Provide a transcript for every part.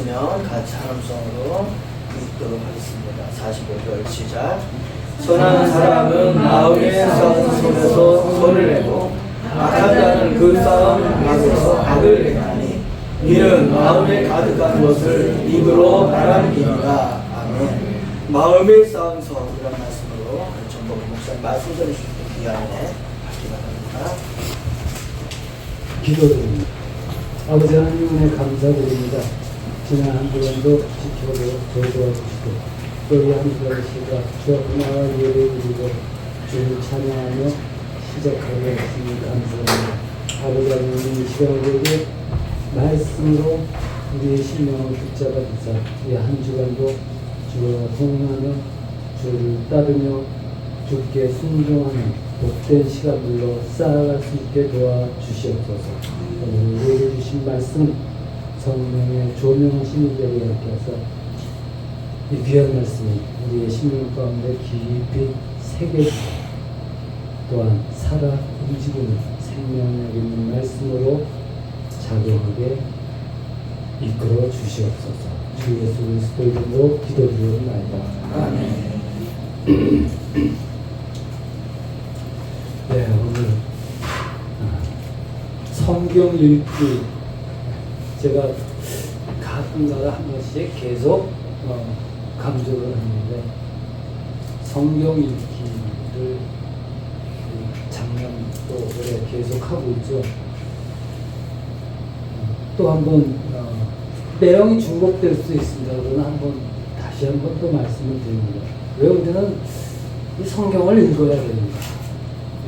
있으면 같이 한음성으로 읽도록 하겠습니다. 45절 시작. 선한 사람은 마음의 싸움 속에서 손을 내고 악한 자는 그 싸움 앞에서 악을 행하니 이는 마음에 가득한 것을 입으로 말함이니라. 아멘. 마음의 싸움서 이런 말씀으로 정복 목사님 말씀 전해주실 때 귀하네 받기 바랍니다. 기도드립니다. 아버지 하나님 은혜 감사드립니다. 지난 한 주간도 지켜보고 도와주시고 또 이 한 주간 시작 주와 나와 예배 드리고 주를 찬양하며 시작하게 하시니 감사합니다. 아버지 하나님 이 시간에도 말씀으로 우리의 심령을 붙잡아 주사 이 한 주간도 주와 동행하며 주를 따르며 주께 순종하는 복된 시간들로 쌓아갈 수 있게 도와주시옵소서. 오늘 우리에게 주신 말씀 성령의 조명하심이 되게 하셔서 이 귀한 말씀이 우리의 심령 가운데 깊이 새겨지고 또한 살아 움직이는 생명력 있는 말씀으로 작용하게 이끌어 주시옵소서. 주 예수 그리스도 이름으로 기도드리옵나이다. 아멘. 네, 오늘 성경 읽기 제가 가끔가다 한 번씩 계속 강조를 하는데 성경 읽기를 작년도 올해 계속 하고 있죠. 또 한 번 내용이 중복될 수 있습니다. 그러나 다시 한 번 또 말씀을 드립니다. 왜 우리는 이 성경을 읽어야 됩니다.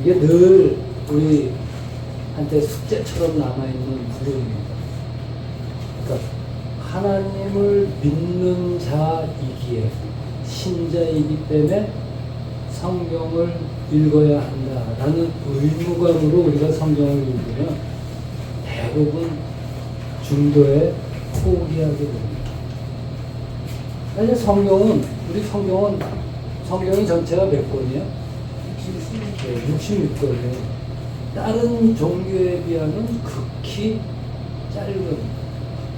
이게 늘 우리한테 숙제처럼 남아있는 부분입니다. 그러니까 하나님을 믿는 자이기에 신자이기 때문에 성경을 읽어야 한다라는 의무감으로 우리가 성경을 읽으면 대부분 중도에 포기하게 됩니다. 사실 성경이 전체가 몇 권이에요? 66권이에요. 다른 종교에 비하면 극히 짧은,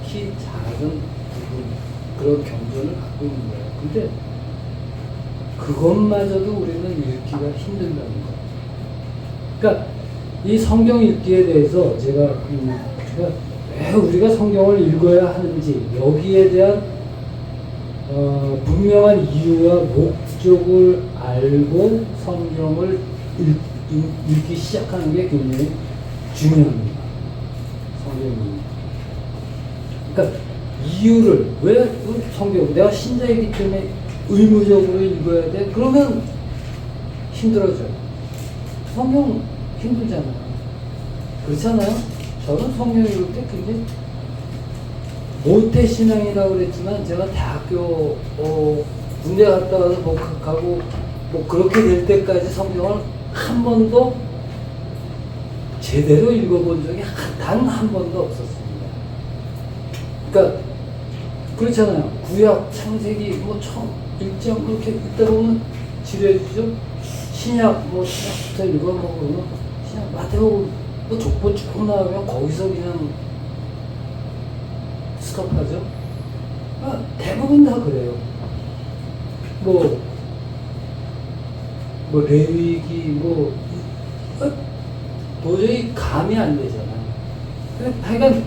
극히 작은 부분, 그런 경전을 갖고 있는 거예요. 근데 그것마저도 우리는 읽기가 힘들다는 거예요. 그러니까 이 성경 읽기에 대해서 제가 왜 우리가 성경을 읽어야 하는지 여기에 대한 분명한 이유와 목적을 알고 성경을 읽기 시작하는 게 굉장히 중요합니다. 성경입니다. 그러니까 이유를 왜 성경 내가 신자이기 때문에 의무적으로 읽어야 돼? 그러면 힘들어져요. 성경 힘들잖아요. 그렇잖아요. 저는 성경 읽을 때 굉장히 모태신앙이라고 그랬지만 제가 대학교 군대 갔다 와서 복학하고 그렇게 될 때까지 성경을 한 번도 제대로 읽어본 적이 단 한 번도 없었습니다. 그러니까 그렇잖아요. 구약, 창세기 처음 읽지 않고 이렇게 읽다 보면 지루해지죠. 신약 신약부터 읽어보면 신약 마태복음 족보 쭉 나오면 거기서 그냥 스톱하죠. 대부분 다 그래요. 레위기 도저히 감이 안 되잖아요. 하여간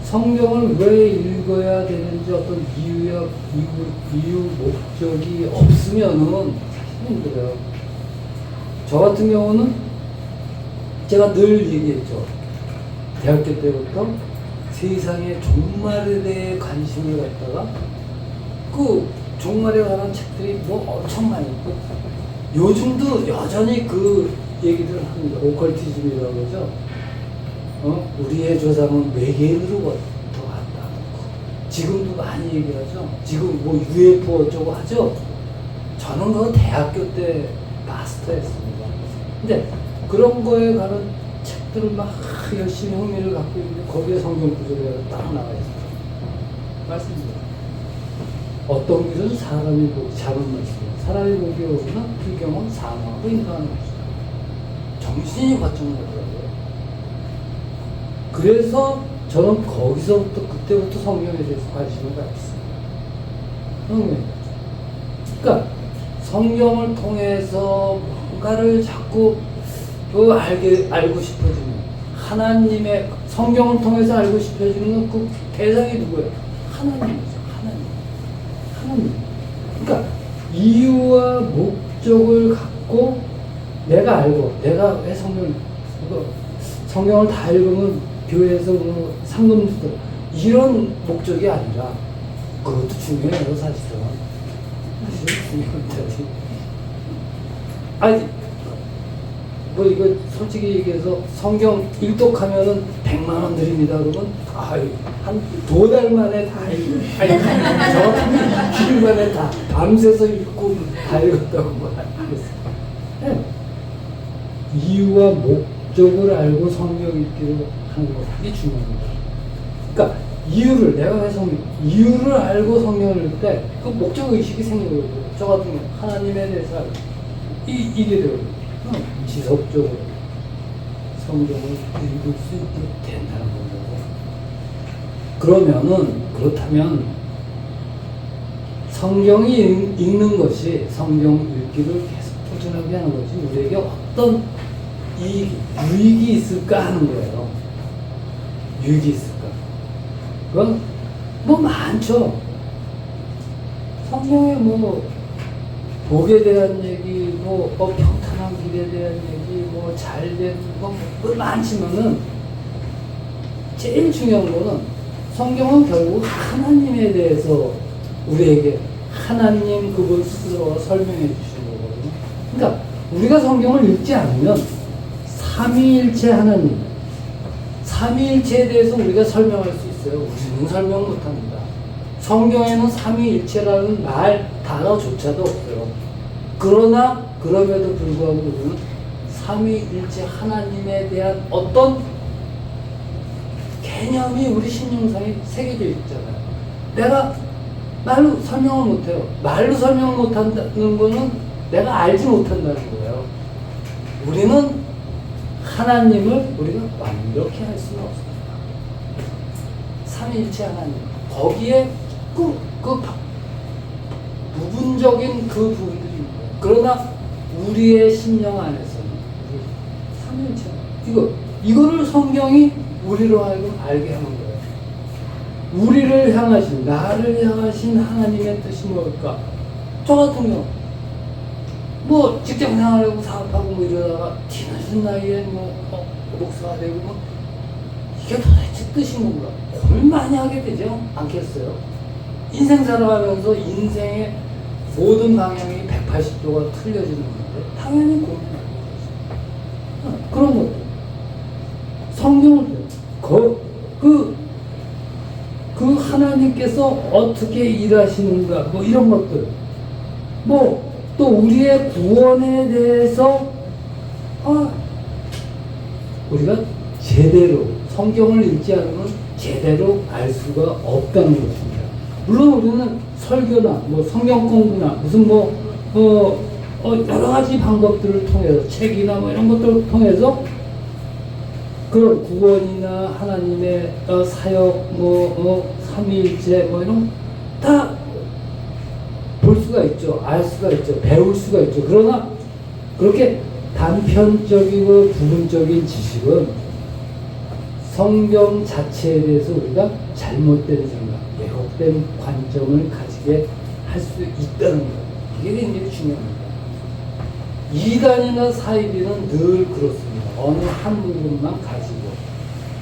성경을 왜 읽어야 되는지 어떤 이유, 목적이 없으면은 사실 힘들어요. 저 같은 경우는 제가 늘 얘기했죠. 대학교 때부터 세상의 종말에 대해 관심을 갖다가 그 종말에 관한 책들이 엄청 많이 있고 요즘도 여전히 그 얘기들을 합니다. 오컬티즘이라고 그러죠. 우리의 조상은 외계인으로부터 왔다. 지금도 많이 얘기하죠. 지금 UFO 어쩌고 하죠. 저는 그거 대학교 때 마스터했습니다. 근데 그런 거에 관한 책들을 막 열심히 흥미를 갖고 있는데 거기에 성경 구절이 딱 나와 있어요. 말씀드립니다. 어떤 것은 사람이 보기 작은 말씀이에요. 사람이 보기에 오면 불경은 사망하고 인도하는 것이다. 정신이 과청나더라고요. 그래서 저는 거기서부터 그때부터 성경에 대해서 관심을 가졌어요. 성경. 그러니까 성경을 통해서 뭔가를 자꾸 알고 싶어지는 하나님의 성경을 통해서 알고 싶어지는 그 대상이 누구예요? 하나님이죠. 하나님. 그러니까 이유와 목적을 갖고 내가 알고 내가 왜 성경을 다 읽으면 교회에서 뭐 상금 주고 이런 목적이 아니라 그것도 중요해요 사실은. 아니 뭐 이거 솔직히 얘기해서 성경 일독하면은 100만 원 드립니다 그러면 한 2달 만에 다 읽고 저 1일 만에 다 밤새서 읽고 다 읽었다고 말했어요. 네. 이유와 목적을 알고 성경 읽기를 하는 것 이게 중요합니다. 그러니까 이유를 내가 왜 이유를 알고 성경을 읽을 때 그 목적 의식이 생겨요. 저 같은 경우 하나님에 대해서 알고 이게 돼요. 지속적으로 성경을 읽을 수 있게 된다는 거죠. 그렇다면 성경이 읽는 것이 성경 읽기를 계속 꾸준하게 하는 것이 우리에게 어떤 유익이 있을까 하는 거예요. 유익이 있을까? 그건 뭐 많죠. 성경에 뭐 복에 대한 얘기, 평탄한 길에 대한 얘기, 잘된 뭐 많지만은 제일 중요한 거는 성경은 결국 하나님에 대해서 우리에게 하나님 그분 스스로가 설명해 주시는 거거든요. 그러니까 우리가 성경을 읽지 않으면 삼위일체 하나님, 삼위일체에 대해서 우리가 설명할 수 있어요. 우리는 설명 못합니다. 성경에는 삼위일체라는 단어조차도 없어요. 그러나 그럼에도 불구하고 우리는 삼위일체 하나님에 대한 어떤 개념이 우리 신령상에 새겨져 있잖아요. 내가 말로 설명을 못해요. 말로 설명을 못한다는 거는 내가 알지 못한다는 거예요. 우리는 하나님을 우리가 완벽히 할 수는 없습니다. 삼위일체 하나님. 거기에 부분적인 그 부분들이 있는 거예요. 그러나 우리의 심령 안에서는 삼위일체 이거를 성경이 우리로 하여금 알게 하는 거예요. 우리를 향하신, 나를 향하신 하나님의 뜻이 뭘까? 저 같은 경우 뭐 직장 생활하고 사업하고 이러다가 뒤늦은 나이에 목사가 되고 이게 도대체 뜻이 뭔가 고민 많이 하게 되죠? 않겠어요? 인생 살아가면서 인생의 모든 방향이 180도가 틀려지는 건데 당연히 고민하게 되죠. 그런 것들 성경을 그 하나님께서 어떻게 일하시는가 이런 것들 또 우리의 구원에 대해서 우리가 제대로 성경을 읽지 않으면 제대로 알 수가 없다는 것입니다. 물론 우리는 설교나 성경 공부나 무슨 여러 가지 방법들을 통해서 책이나 이런 것들을 통해서 그런 구원이나 하나님의 사역 삼위일체 이런 다 볼 수가 있죠. 알 수가 있죠. 배울 수가 있죠. 그러나 그렇게 단편적이고 부분적인 지식은 성경 자체에 대해서 우리가 잘못된 생각, 왜곡된 관점을 가지게 할 수 있다는 거예요. 이게 굉장히 중요합니다. 이단이나 사이비는 늘 그렇습니다. 어느 한 부분만 가지고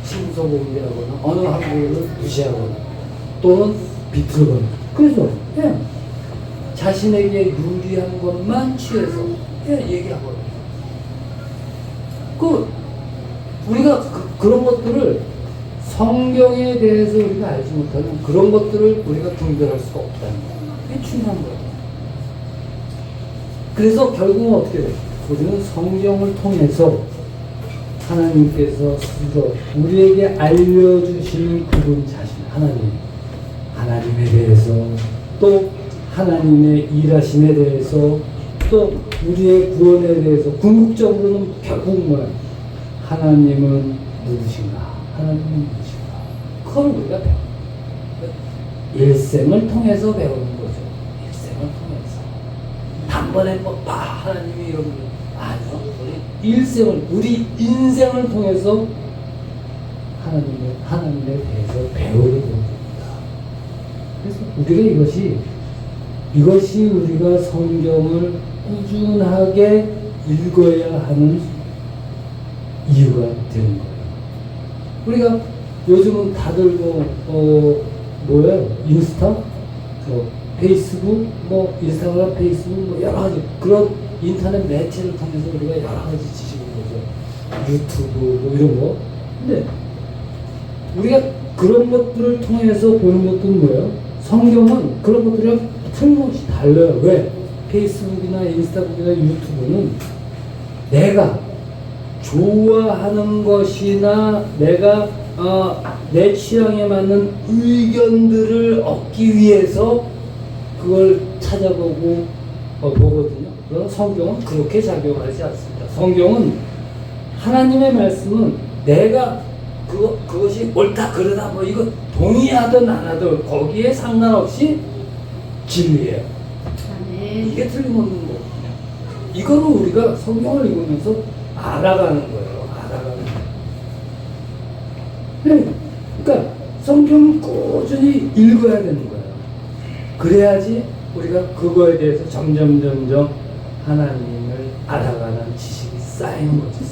신소공개하거나 어느 한 부분을 무시하거나 또는 비틀거나 그래서 자신에게 유리한 것만 취해서 얘기하거든요. 우리가 그런 것들을 성경에 대해서 우리가 알지 못하면 그런 것들을 우리가 분별할 수가 없다는 거예요. 그게 중요한 거예요. 그래서 결국은 어떻게 돼요? 우리는 성경을 통해서 하나님께서 스스로 우리에게 알려주시는 그분 자신, 하나님에 대해서 또 하나님의 일하심에 대해서 또 우리의 구원에 대해서 궁극적으로는 결국 뭐예요? 하나님은 누구신가? 하나님은 누구신가? 그걸 우리가 배워. 일생을 통해서 배우는 거죠. 일생을 통해서. 단번에 뭐, 하나님이 이런 거. 아니요. 우리 인생을 통해서 하나님에 대해서 배우게 되는 겁니다. 그래서 우리가 이것이 우리가 성경을 꾸준하게 읽어야 하는 이유가 되는 거예요. 우리가 요즘은 다들 인스타, 페이스북, 인스타그램, 페이스북, 여러 가지 그런 인터넷 매체를 통해서 우리가 여러 가지 지식을 보죠. 유튜브, 이런 거. 근데 우리가 그런 것들을 통해서 보는 것들은 뭐예요? 성경은 그런 것들이랑 틀림없이 달라요. 왜? 페이스북이나 인스타그램이나 유튜브는 내가 좋아하는 것이나 내가 내 취향에 맞는 의견들을 얻기 위해서 그걸 찾아보고 보거든요. 그러나 성경은 그렇게 작용하지 않습니다. 성경은 하나님의 말씀은 내가 그것이 옳다 그러다 이거 동의하든 안 하든 거기에 상관없이 진리예요. 이게 틀림없는 거거든요. 이거를 우리가 성경을 읽으면서 알아가는 거예요. 그러니까 성경을 꾸준히 읽어야 되는 거예요. 그래야지 우리가 그거에 대해서 점점 하나님을 알아가는 지식이 쌓이는 거죠.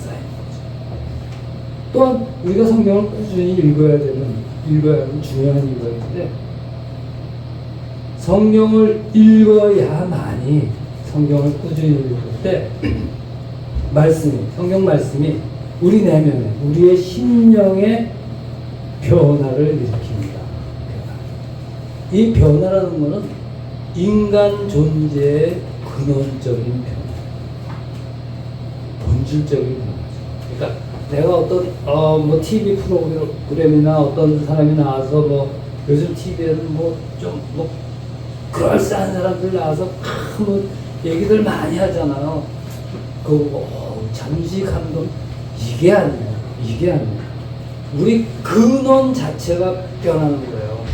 또한 우리가 성경을 꾸준히 읽어야 하는 중요한 이유가 있는데, 성경을 읽어야만이 성경을 꾸준히 읽을 때 성경 말씀이 우리 내면에, 우리의 심령에 변화를 일으킵니다. 이 변화라는 것은 인간 존재의 근원적인 변화, 본질적인 변화죠. 그러니까 내가 어떤 TV 프로그램이나 어떤 사람이 나와서 요즘 TV에는 그럴싸한 사람들 나와서 얘기들 많이 하잖아요. 잠시 감동. 이게 아니에요. 우리 근원 자체가 변하는 거예요.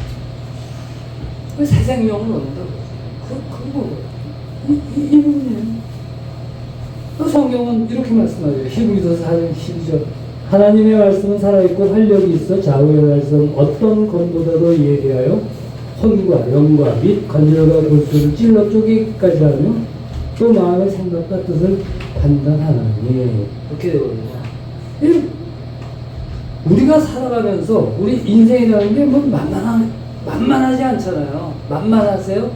새 생명을 얻는다고. 이 부분이에요. 성경은 이렇게 말씀하죠. 히브리서 4장 12절. 하나님의 말씀은 살아있고 활력이 있어 좌우의 말씀 어떤 검보다도 예리하여 혼과 영과 및 관절과 골수를 찔러 쪼개기까지 하며 또 마음의 생각과 뜻을 판단하나니. 이렇게 되거든요. 우리가 살아가면서 우리 인생이라는 게 만만하지 않잖아요. 만만하세요?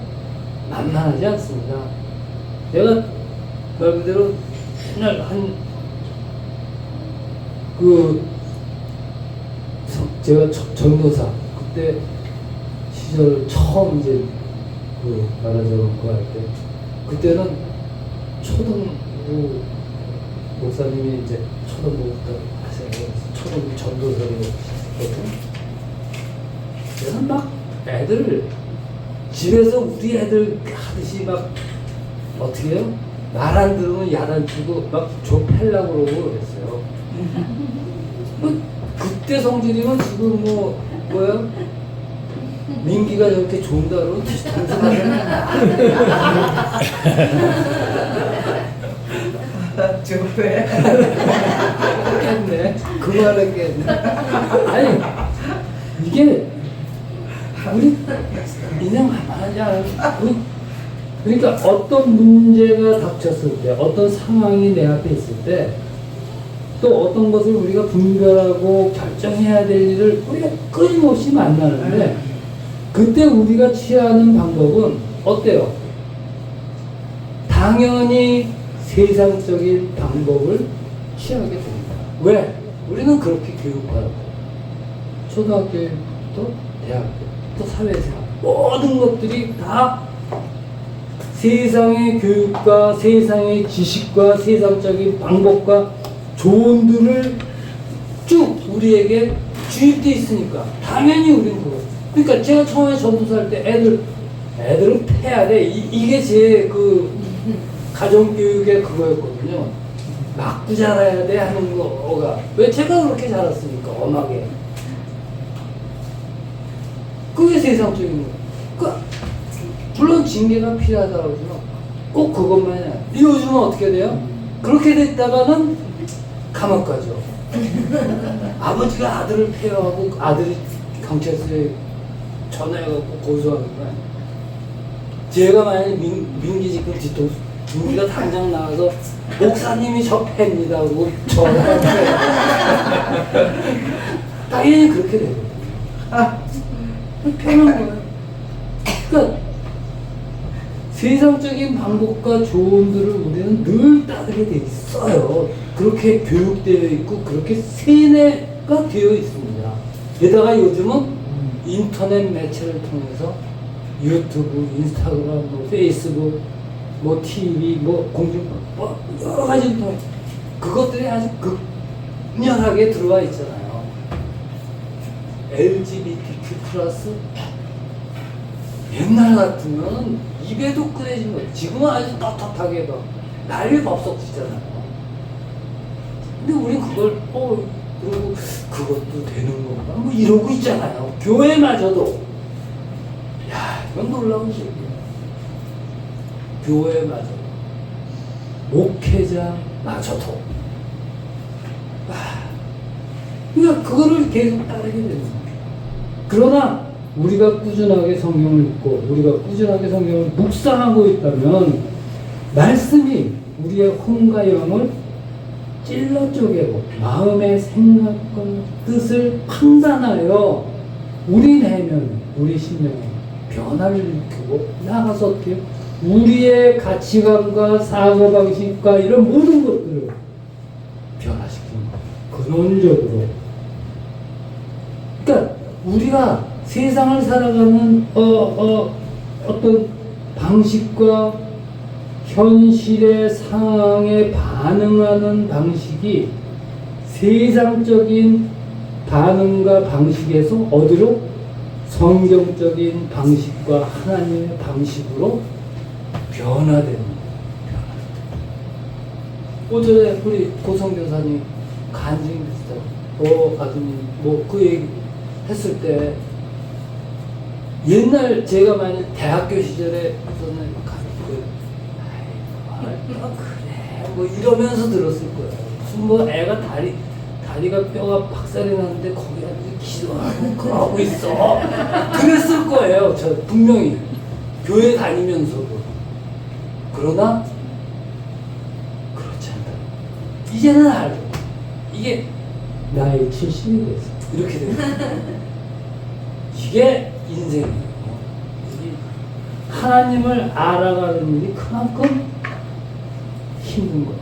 만만하지 않습니다. 내가 말 그대로 맨날 제가 전도사 그때 시절 처음 이제 말하자면 그거 할 때, 그때는 초등부 목사님이 이제 초등부부터 하세요. 초등부 전도사로 시작했거든요. 그래서 애들 집에서 우리 애들 하듯이 어떻게 해요? 말 안 들으면 야단치고 좁혀려고 그러고 그랬어요. 그때 성질이면 지금 뭐야? 민기가 저렇게 좋은다 그러면 좁혀. 깼네. 그 말을 깼네. 아니, 이게 우리 인생 만만하지 않아요. 그러니까 어떤 문제가 닥쳤을 때, 어떤 상황이 내 앞에 있을 때, 또 어떤 것을 우리가 분별하고 결정해야 될 일을 우리가 끊임없이 만나는데, 그때 우리가 취하는 방법은 어때요? 당연히 세상적인 방법을 취하게 됩니다. 왜? 우리는 그렇게 교육받았고, 초등학교부터 대학교, 또 사회생활, 모든 것들이 다 세상의 교육과 세상의 지식과 세상적인 방법과 조언들을 쭉 우리에게 주입되어 있으니까 당연히 우리는 그거. 그러니까 제가 처음에 전도사할 때 애들은 패야 돼. 이게 제 가정교육의 그거였거든요. 맞고 자라야 돼 하는 거가. 왜 제가 그렇게 자랐으니까 엄하게. 그게 세상적인 거예요. 그러니까 물론 징계가 필요하다고 하지만 꼭 그것만이 아니에요. 요즘은 어떻게 돼요? 그렇게 됐다가는 감옥 가죠. 아버지가 아들을 폐허하고 아들이 경찰서에 전화해갖고 고소하는 거야. 제가 만약에 민기지금 뒤통수 민기가 당장 나와서 목사님이 저 팹니다 하고 전화를 해요. 당연히 그렇게 되거든요. 편한 거예요. 그러니까 세상적인 방법과 조언들을 우리는 늘 따르게 돼 있어요. 그렇게 교육되어 있고 그렇게 세뇌가 되어 있습니다. 게다가 요즘은 인터넷 매체를 통해서 유튜브, 인스타그램, 뭐 페이스북, 뭐 TV, 뭐 공중파, 뭐 여러 가지 그것들이 아주 극렬하게 들어와 있잖아요. LGBTQ 플러스 옛날 같으면 입에도 꺼내진 거. 지금은 아주 떳떳하게 막 난리 법석지잖아요. 근데 우리 그걸 그리고 그것도 되는 건가? 뭐 이러고 있잖아요. 교회마저도. 야, 이건 놀라운 얘기예요. 교회마저도. 목회자마저도. 그러니까 그거를 계속 따르게 되는 거예요. 그러나 우리가 꾸준하게 성경을 읽고 우리가 꾸준하게 성경을 묵상하고 있다면 말씀이 우리의 혼과 영을 찔러 쪼개고 마음의 생각과 뜻을 판단하여 우리 내면, 우리 심령에 변화를 일으키고 나아가서 어떻게 우리의 가치관과 사고방식과 이런 모든 것들을 변화시키는 거예요. 근원적으로. 그러니까 우리가 세상을 살아가는 어떤 방식과 현실의 상황에 반응하는 방식이 세상적인 반응과 방식에서 어디로? 성경적인 방식과 하나님의 방식으로 변화되는 거예요. 오전에 우리 고성교사님 간증이 비슷하고 아드님 뭐 그 얘기 했을 때 옛날 제가 만약 대학교 시절에 저는 그래 뭐 이러면서 들었을 거예요. 무슨 뭐 애가 다리가 뼈가 박살이 났는데 거기 앉아서 기도하고 그러고 있어. 그랬을 거예요. 저 분명히 교회 다니면서도. 그러나 그렇지 않다. 이제는 알죠. 이게 나이 70이 됐어. 이렇게 되는 거예요. 이게 인생이에요. 하나님을 알아가는 일이 그만큼 힘든 거예요.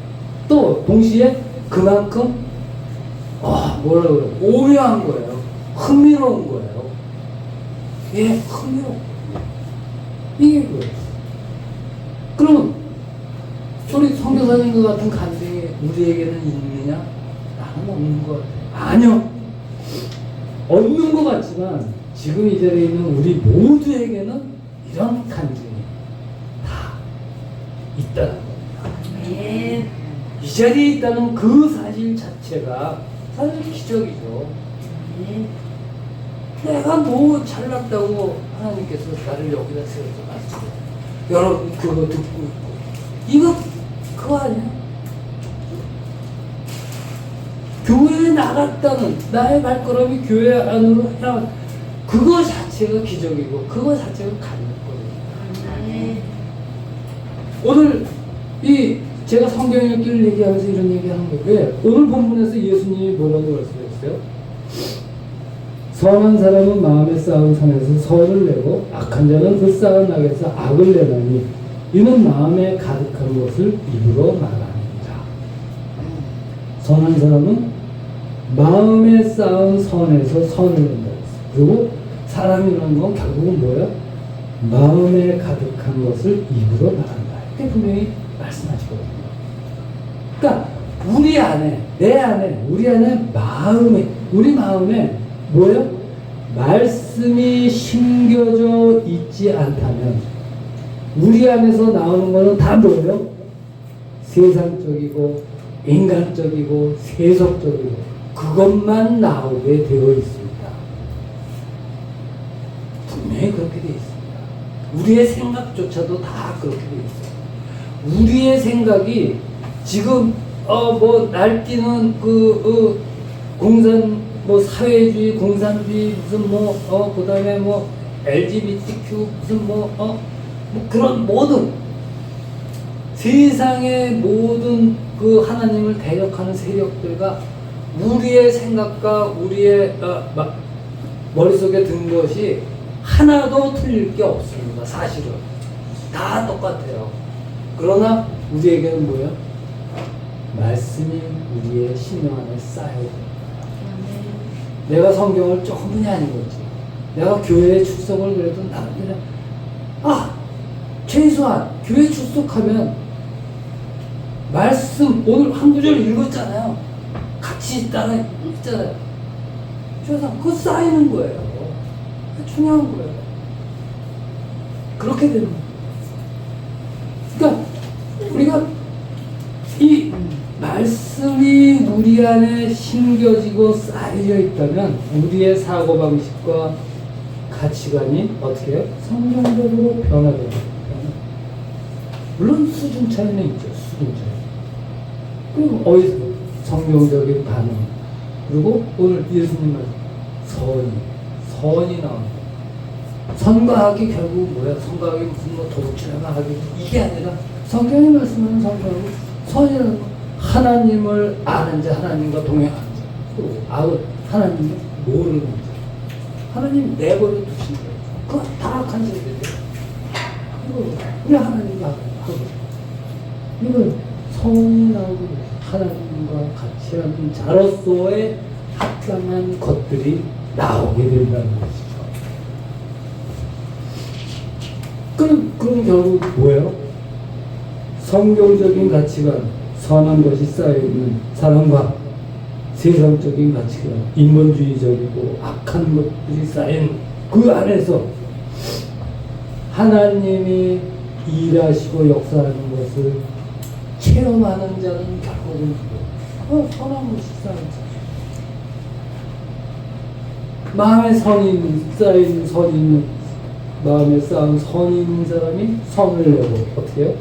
또 동시에 그만큼 뭐라 그래? 오묘한 거예요. 흥미로운 거예요. 예, 흥미로운 거예요. 이게 뭐예요? 그러면 우리 선교사님과 같은 간증이 우리에게는 있느냐? 나는 없는 것 같아요. 아니요. 없는 것 같지만 지금 이 자리에 있는 우리 모두에게는 이런 간증이 다 있다는 겁니다. 네. 이 자리에 있다는 그 사실 자체가 사실 기적이죠. 네. 내가 뭐 잘났다고 하나님께서 나를 여기다 세워서 말씀해. 여러분 그거 듣고 있고 이거 그거 아니야? 교회에 나갔다는 나의 발걸음이 교회 안으로 향한 그거 자체가 기적이고 그거 자체가 간증거리입니다. 네. 오늘 이 제가 성경 읽기를 얘기하면서 이런 얘기하는 게 왜? 오늘 본문에서 예수님이 뭐라고 말씀하셨어요? 선한 사람은 마음에 쌓은 선에서 선을 내고 악한 자는 그 쌓은 악에서 악을 내나니 이는 마음에 가득한 것을 입으로 말합니다. 선한 사람은 마음에 쌓은 선에서 선을 낸다. 그리고 사람이라는 건 결국은 뭐예요? 마음에 가득한 것을 입으로 말한다. 이렇게 분명히 말씀하시거든요. 그러니까 우리 안에, 내 안에, 우리 안에 마음에, 우리 마음에 뭐예요? 말씀이 심겨져 있지 않다면 우리 안에서 나오는 거는 다 뭐예요? 세상적이고 인간적이고 세속적이고 그것만 나오게 되어 있습니다. 우리의 생각조차도 다 그렇게 돼 있어요. 우리의 생각이 지금 뭐 날뛰는 공산 뭐 사회주의, 공산주의 무슨 그다음에 뭐 LGBTQ 무슨 뭐 그런 모든 세상의 모든 그 하나님을 대적하는 세력들과 우리의 생각과 우리의 머릿속에 든 것이 하나도 틀릴 게 없습니다. 사실은 다 똑같아요. 그러나 우리에게는 뭐예요? 말씀이 우리의 심령 안에 쌓여야 돼요. 내가 성경을 조금뿐이 아닌 거지. 내가 교회에 출석을 그래도 나는 그냥 최소한 교회 출석하면 말씀 오늘 한 구절 읽었잖아요. 같이 따라 읽잖아요. 최소한 그거 쌓이는 거예요. 중요한 거예요. 그렇게 되는 거예요. 그러니까 우리가 이 말씀이 우리 안에 심겨지고 쌓여 있다면 우리의 사고방식과 가치관이 어떻게 해요? 성경적으로 변화됩니다. 물론 수준 차이는 있죠. 수준 차이. 그리고 어디서 성경적인 반응, 그리고 오늘 예수님 말 선이 나옵니다. 선과학이 결국 뭐야? 선과학이 무슨 뭐 도덕질학이 이게 아니라 성경이 말씀하는 선과학은 선이라는 거, 하나님을 아는 자, 하나님과 동행하는 자, 그리고 하나님을 모르는 자, 하나님 내버려 두신 거예요. 그거 타락한 자들이에요. 그리고 우리 하나님과 하고 이건 선이 나오고 하나님과 같이 하는 자로서의 합당한 것들이 나오게 된다는 것이죠. 그럼 결국 뭐예요? 성경적인 가치관, 선한 것이 쌓여있는 사람과 세상적인 가치관, 인본주의적이고 악한 것들이 쌓인 그 안에서 하나님이 일하시고 역사하는 것을 체험하는 자는 결국은 선한 것이 쌓인 자. 마음에 쌓인 선이 있는, 마음에 쌓은 선이 있는 사람이 선을 내고 어떻게 해요?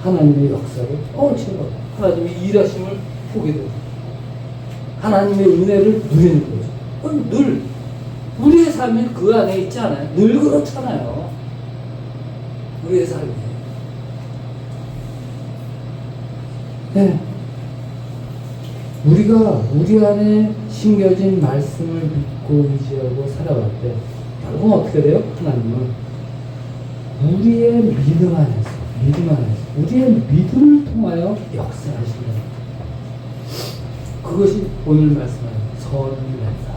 하나님의 역사를 체험, 하나님의 일하심을 보게 되고 하나님의 은혜를 누리는 거죠. 늘 우리의 삶이 그 안에 있지 않아요? 늘 그렇잖아요. 우리의 삶이. 네. 우리가 우리 안에 심겨진 말씀을 믿고 의지하고 살아갈 때 결국 어떻게 돼요? 하나님은 우리의 믿음 안에서 우리의 믿음을 통하여 역사하신다. 그것이 오늘 말씀하는 선을 낸다.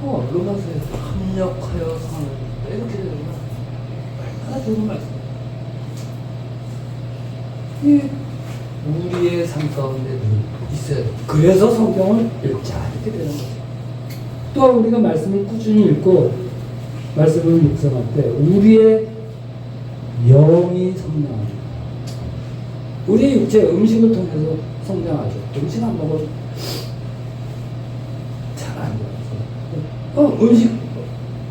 로마서에서 합력하여 선을 낸다. 이렇게 되는 거야. 얼마나 좋은 말씀이에요. 이게 우리의 삶 가운데 늘 있어야 돼. 그래서 성경을 읽자. 이렇게 되는 거죠. 또한 우리가 말씀을 꾸준히 읽고 말씀을 묵상할 때 우리의 영이 성장합니다. 우리의 육체 음식을 통해서 성장하죠. 음식 안 먹어도 잘 안 돼요. 음식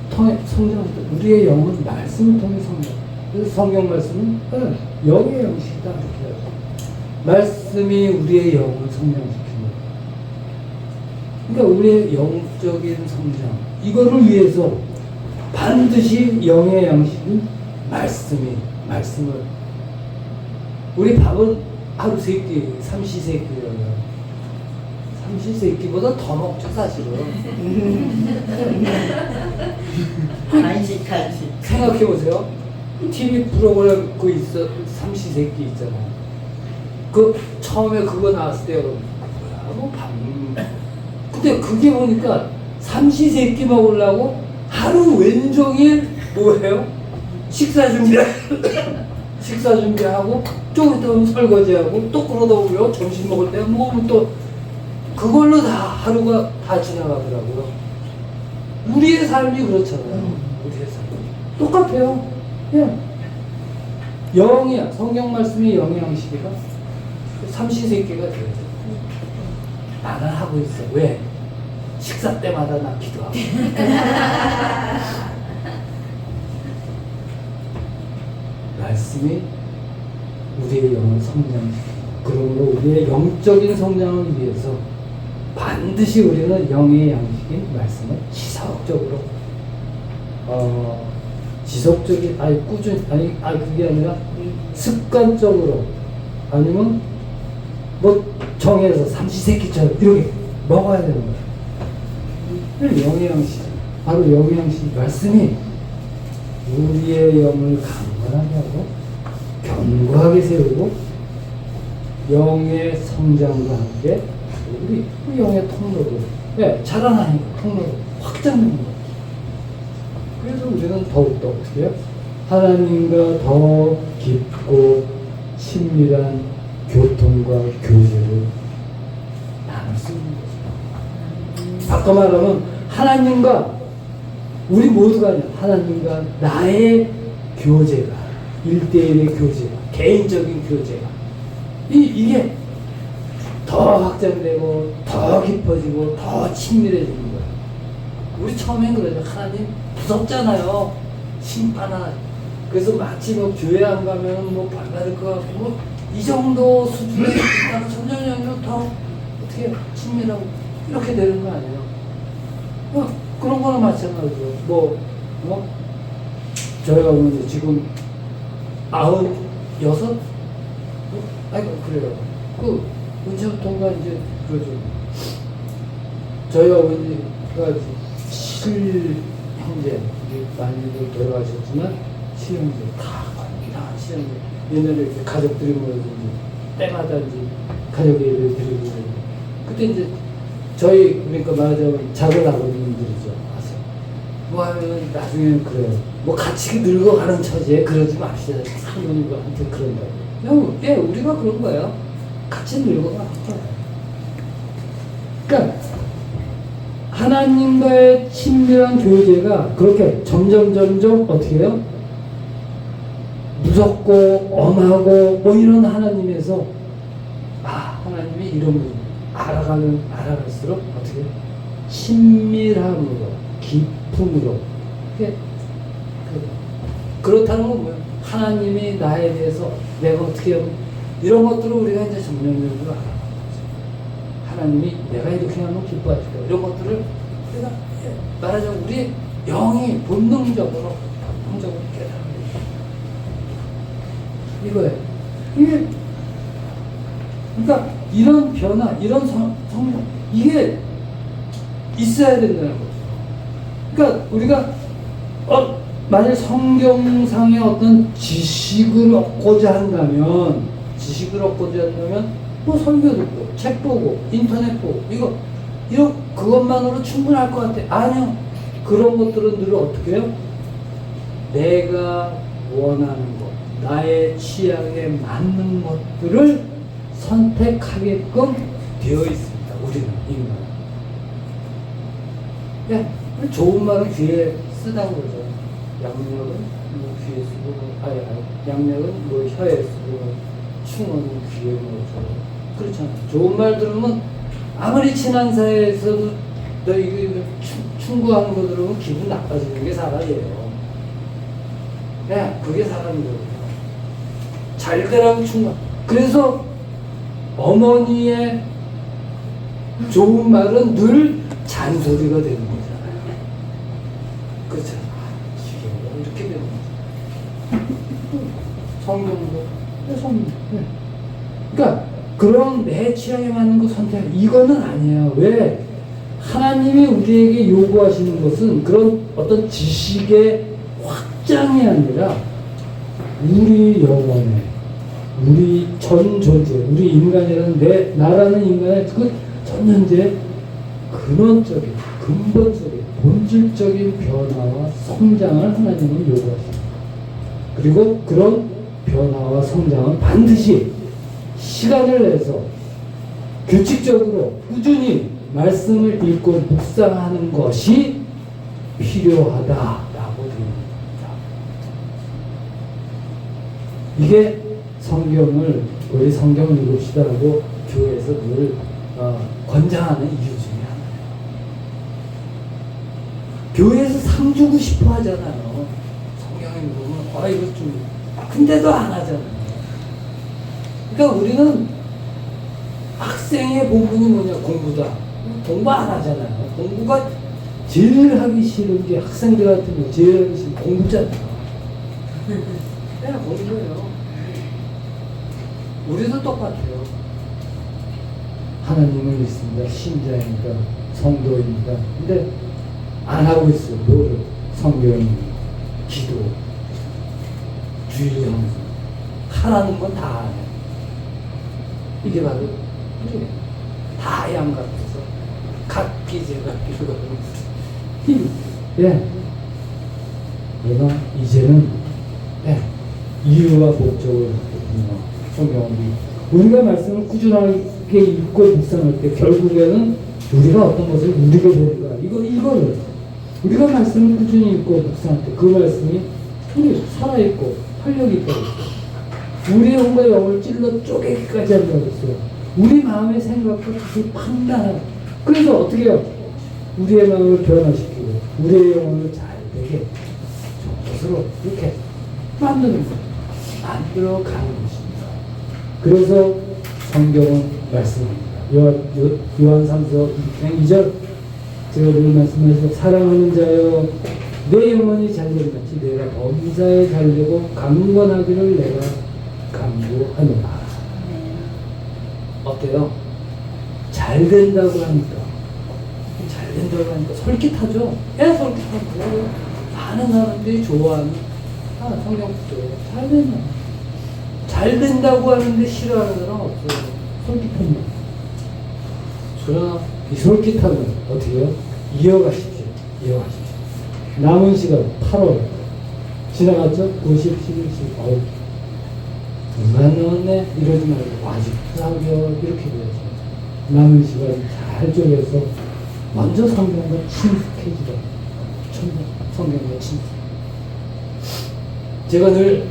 통해 성장할 때 우리의 영은 말씀을 통해 성장. 그래서 성경 말씀은 영의 영식이다 이렇게 하죠. 말씀이 우리의 영을 성장시킵니다. 그러니까 우리의 영적인 성장 이거를 위해서 반드시 영의 양식은 말씀을 우리 밥은 하루 3끼, 삼시세끼라고요. 삼시세끼보다 더 먹죠 사실은. 간식. 생각해보세요. TV 프로그램 삼시세끼 있잖아요. 처음에 그거 나왔을 때 여러분 근데 그게 보니까 삼시세끼 먹으려고 하루 왼종일 뭐예요? 식사 준비하고 좀 이따 설거지하고 또 그러다 보면 점심 먹을 때 먹으면 또 그걸로 다 하루가 다 지나가더라고요. 우리의 삶이 그렇잖아요. 우리의 삶이 똑같아요. 예. 영이야. 성경 말씀이 영의 양식이가 삼시세끼가 돼야 돼. 나는 하고 있어. 왜? 식사 때마다 나 기도하고. 말씀이 우리의 영을 성장시키고, 그러므로 우리의 영적인 성장을 위해서 반드시 우리는 영의 양식인 말씀을 지속적으로 지속적인 꾸준히 그게 아니라 습관적으로 아니면 뭐 정해서 삼시세끼처럼 이렇게 먹어야 되는 거예요. 영의 양식, 바로 영의 양식 말씀이 우리의 영을 강건하게 하고 견고하게 세우고 영의 성장과 함께 우리 영의 통로도 자라나니까 통로도 확장되는 거예요. 그래서 우리는 더욱더 어떻게 해요? 하나님과 더 깊고 친밀한 교통과 교제를 나눌 수 있는 거죠. 아까 말하면 하나님과 우리 모두가 아니라 하나님과 나의 교제가 1대1의 교제가 개인적인 교제가 이게 더 확장되고 더 깊어지고 더 친밀해지는 거예요. 우리 처음엔 그러죠. 하나님 무섭잖아요. 심판하. 그래서 마치 뭐 교회 안 가면 뭐 벌 받을 것 같고 뭐 이 정도 수준에 있다가 점점 더 어떻게 친밀하고 이렇게 되는 거 아니에요? 그런 거나 마찬가지죠. 저희 어머니 지금 96? 그래요. 언제부턴가 이제 그러죠. 저희 어머니가 7형제, 많이들 돌아가셨지만 7형제 다 친형제. 옛날에 이렇게 가족들이 모여서 때마다 이제 가족 예배를 드리고 그때 이제 저희 그러니까 말하자면 작은 아버님들이죠. 와서 하면 나중에는 그래요. 같이 늙어가는 처지에 그러지 맙시다. 사모님한테 그런다고. 우리가 그런 거예요. 같이 늙어가는 거예요. 그러니까 하나님과의 친밀한 교제가 그렇게 점점 어떻게 해요? 무섭고 엄하고 이런 하나님에서 하나님이 이런 분 알아갈수록 어떻게 친밀함으로 깊음으로 그렇다는 건 뭐예요? 하나님이 나에 대해서 내가 어떻게 하면 이런 것들을 우리가 이제 점점적으로 알아가는 거죠. 하나님이 내가 이렇게 하면 기뻐하실 거야. 이런 것들을 우리가 말하자면 우리 영이 본능적으로 깨달아요. 이거예요. 그러니까 이런 변화, 이런 성장, 이게 있어야 된다는 거죠. 그러니까 우리가 만약 성경상의 어떤 지식을 얻고자 한다면 뭐 설교 듣고, 책 보고, 인터넷 보고, 그것만으로 충분할 것 같아. 아니요. 그런 것들은 늘 어떻게 해요? 내가 원하는 것, 나의 취향에 맞는 것들을 선택하게끔 되어 있습니다. 우리는, 인간은. 좋은 말은 귀에 쓰다고 그러죠. 양력은 귀에 쓰고, 양력은 혀에 쓰고, 충어는 귀에 넣어줘. 그렇잖아요. 좋은 말 들으면 아무리 친한 사이에서도 너 이거 충고하는 거 들으면 기분 나빠지는 게 사람이에요. 그게 사람이거든요. 잘 되라고 충고. 그래서 어머니의 좋은 말은 늘 잔소리가 되는 거잖아요. 그렇잖아요. 이렇게 되는 거죠. 성경도. 그러니까 그런 내 취향에 맞는 거 선택, 이거는 아니에요. 왜? 하나님이 우리에게 요구하시는 것은 그런 어떤 지식의 확장이 아니라 우리 영혼에, 우리 전 존재, 우리 인간이라는 나라는 인간의 그 전현재 근원적인, 근본적인, 본질적인 변화와 성장을 하나님은 요구하십니다. 그리고 그런 변화와 성장은 반드시 시간을 내서 규칙적으로 꾸준히 말씀을 읽고 묵상하는 것이 필요하다라고 됩니다. 이게 성경을, 우리 성경을 읽읍시다라고 교회에서 늘 권장하는 이유 중에 하나예요. 교회에서 상 주고 싶어 하잖아요. 성경을 읽으면 이거 좀 근데도 안 하잖아요. 그러니까 우리는 학생의 본분이 뭐냐? 공부다. 공부 안 하잖아요. 공부가 제일 하기 싫은 게 학생들한테 제일 하기 싫은 공부잖아. 그냥 공부예요. 우리도 똑같아요. 하나님을 믿습니다. 신자입니다. 성도입니다. 근데 안 하고 있어요. 뭐를? 성경, 기도, 주일 성수. 하라는 건 다 안 해요. 이게 바로 우리예요. 다 양 같아서 각기제가 이거는 예. 그러나 이제는 예. 이유와 목적을 갖거든요. 성경은 우리가 말씀을 꾸준하게 읽고 묵상할 때 결국에는 우리가 어떤 것을 누리게 되는가 이거를 우리가 말씀을 꾸준히 읽고 묵상할 때 그 말씀이 우리 살아있고 활력이 있다고 했어요. 우리의 혼과 영을 찔러 쪼개기까지 한다고 했어요. 우리 마음의 생각과 뜻을 판단하고 그래서 어떻게 해요? 우리의 마음을 변화시키고 우리의 영혼을 잘 되게 스스로 이렇게 만드는 거예요. 만들어 가는 것입니다. 그래서 성경은 말씀합니다. 요한 3서 2절 제가 늘 말씀해서 사랑하는 자여 내 영혼이 잘되는 같이 내가 범사에 잘되고 강건하기를 내가 강구하노라. 어때요? 잘 된다고 하니까 솔깃하죠? 솔깃하고 많은 사람들이 좋아하는 성경 구절 잘 된다. 잘 된다고 하는데 싫어하는 사람 없어요. 솔깃합니다. 그러나 이 솔깃함을 어떻게 해요? 이어가십시오. 남은 시간 8월 지나갔죠? 90, 11, 10 얼마 남았네? 이러지 말고 아직 4개월 이렇게 돼야죠. 남은 시간 잘 쪼개서 먼저 성경과 친숙해지라. 성경과 친숙. 제가 늘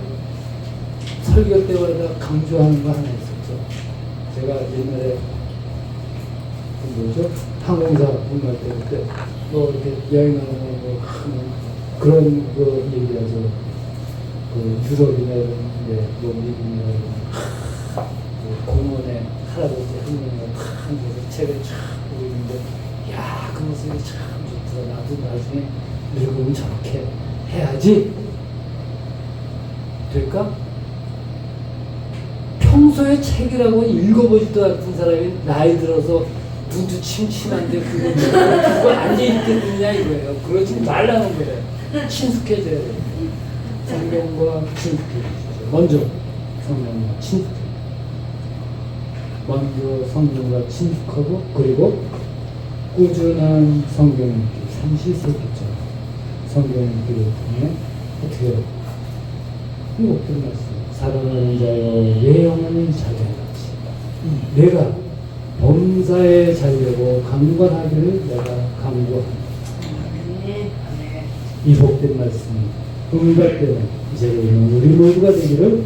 설교 때마다 강조하는 거 하나 있었죠. 제가 옛날에 항공사 근무할 때 그때 이렇게 여행하는 거 그런 거 얘기하죠. 유럽이나 이런 데 미국이나 이런 공원에 할아버지 한 명이 앉아서 책을 쫙 보고 있는데 그 모습이 참 좋더라. 나도 나중에 늙으면 저렇게 해야지. 될까? 평소에 책이라고 읽어보지도 않던 사람이 나이 들어서 눈도 침침한데 그거 앉아있겠느냐 이거예요. 그러지 말라는 거예요. 친숙해져야 돼요. 성경과 친숙해지죠. 먼저 성경과 친숙해. 먼저 성경과 친숙하고 그리고 꾸준한 성경 읽기, 삼시세끼처럼 성경 읽기를 통해 어떻게 해요? 이거 어떤 말씀? 사랑하는 자여 내 영혼이 잘되는지 내가 범사에 잘되고 강건하기를 내가 강구합니다. 이 복된 말씀이 응답되는 이제는 우리 모두가 되기를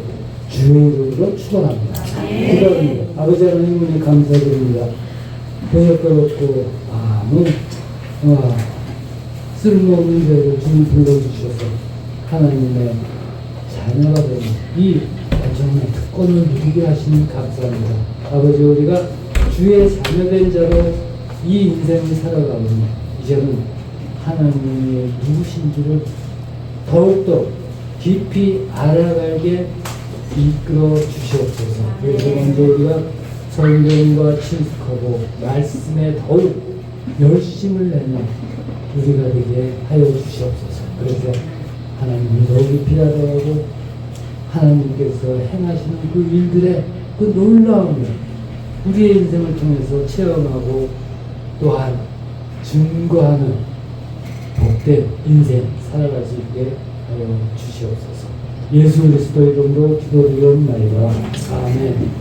주의 이름으로 축원합니다. 기도합니다. 아버지 하나님 은혜 감사드립니다. 번역을 얻고 쓸모없는 죄를 주님 불러주셔서 하나님의 자녀가 되는 이 완전한 특권을 누리게 하시니 감사합니다. 아버지 우리가 주의 자녀된 자로 이 인생을 살아가오니 이제는 하나님의 누구신지를 더욱더 깊이 알아가게 이끌어 주시옵소서. 그래서 먼저 우리가 성경과 친숙하고 말씀에 더욱 열심을 내는 우리가 되게 하여 주시옵소서. 그래서 하나님이 더 깊이 알아가고 하나님께서 행하시는 그 일들의 그 놀라움을 우리의 인생을 통해서 체험하고 또한 증거하는 복된 인생 살아갈 수 있게 하여 주시옵소서. 예수 그리스도의 이름으로 기도드리옵나이다. 아멘.